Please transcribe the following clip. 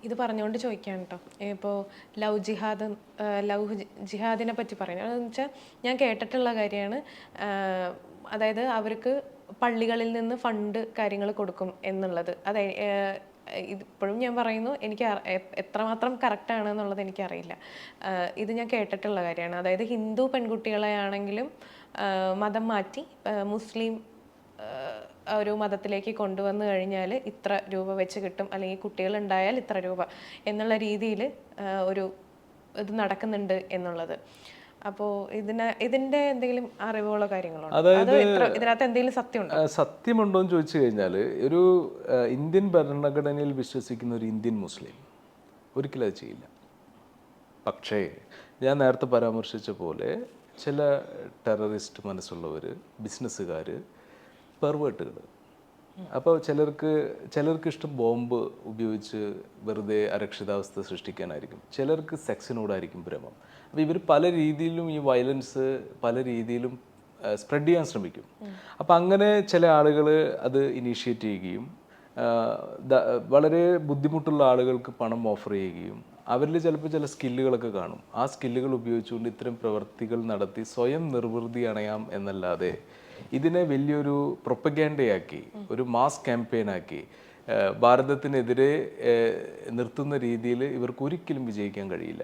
ഇത് പറഞ്ഞുകൊണ്ട് ചോദിക്കുകയാണ് കേട്ടോ. ഇപ്പോൾ ലവ് ജിഹാദ് ജിഹാദിനെ പറ്റി പറയുന്നത് അതെന്ന് വെച്ചാൽ ഞാൻ കേട്ടിട്ടുള്ള കാര്യമാണ്. അതായത് അവർക്ക് പള്ളികളിൽ നിന്ന് ഫണ്ട് കാര്യങ്ങൾ കൊടുക്കും എന്നുള്ളത്. അത് ഇതിപ്പോഴും ഞാൻ പറയുന്നു, എനിക്ക് എത്രമാത്രം കറക്റ്റ് ആണെന്നുള്ളത് എനിക്കറിയില്ല. ഇത് ഞാൻ കേട്ടിട്ടുള്ള കാര്യമാണ്. അതായത് ഹിന്ദു പെൺകുട്ടികളെ ആണെങ്കിലും മതം മാറ്റി മുസ്ലിം ഒരു മതത്തിലേക്ക് കൊണ്ടുവന്നു കഴിഞ്ഞാൽ ഇത്ര രൂപ വെച്ച് കിട്ടും, അല്ലെങ്കിൽ കുട്ടികൾ ഉണ്ടായാൽ ഇത്ര രൂപ എന്നുള്ള രീതിയിൽ ഒരു ഇത് നടക്കുന്നുണ്ട് എന്നുള്ളത്. അപ്പോൾ ഇതിന്റെ എന്തെങ്കിലും അറിവുകളോ കാര്യങ്ങളോ ഉണ്ടോ? അത് ഇതിനകത്ത് എന്തെങ്കിലും സത്യമുണ്ടോ? സത്യമുണ്ടോ എന്ന് ചോദിച്ചു കഴിഞ്ഞാൽ, ഒരു ഇന്ത്യൻ ഭരണഘടനയിൽ വിശ്വസിക്കുന്ന ഒരു ഇന്ത്യൻ മുസ്ലിം ഒരിക്കലും അത് ചെയ്യില്ല. പക്ഷേ ഞാൻ നേരത്തെ പരാമർശിച്ച പോലെ ചില ടെററിസ്റ്റ് മനസ്സുള്ളവർ, ബിസിനസ്സുകാർ, പെർവേർട്ടുകൾ, അപ്പോൾ ചിലർക്ക് ഇഷ്ടം ബോംബ് ഉപയോഗിച്ച് വെറുതെ അരക്ഷിതാവസ്ഥ സൃഷ്ടിക്കാനായിരിക്കും, ചിലർക്ക് സെക്സിനോടായിരിക്കും ഭ്രമം. അപ്പോൾ ഇവർ പല രീതിയിലും ഈ വയലൻസ് പല രീതിയിലും സ്പ്രെഡ് ചെയ്യാൻ ശ്രമിക്കും. അപ്പം അങ്ങനെ ചില ആളുകൾ അത് ഇനീഷ്യേറ്റ് ചെയ്യുകയും വളരെ ബുദ്ധിമുട്ടുള്ള ആളുകൾക്ക് പണം ഓഫർ ചെയ്യുകയും അവരിൽ ചിലപ്പോൾ ചില സ്കില്ലുകളൊക്കെ കാണും. ആ സ്കില്ലുകൾ ഉപയോഗിച്ചുകൊണ്ട് ഇത്തരം പ്രവർത്തികൾ നടത്തി സ്വയം നിർവൃതി അണയാം എന്നല്ലാതെ ഇതിനെ വലിയൊരു പ്രൊപ്പഗാൻഡയാക്കി ഒരു മാസ് ക്യാമ്പയിനാക്കി ഭാരതത്തിനെതിരെ നിർത്തുന്ന രീതിയിൽ ഇവർക്ക് ഒരിക്കലും വിജയിക്കാൻ കഴിയില്ല.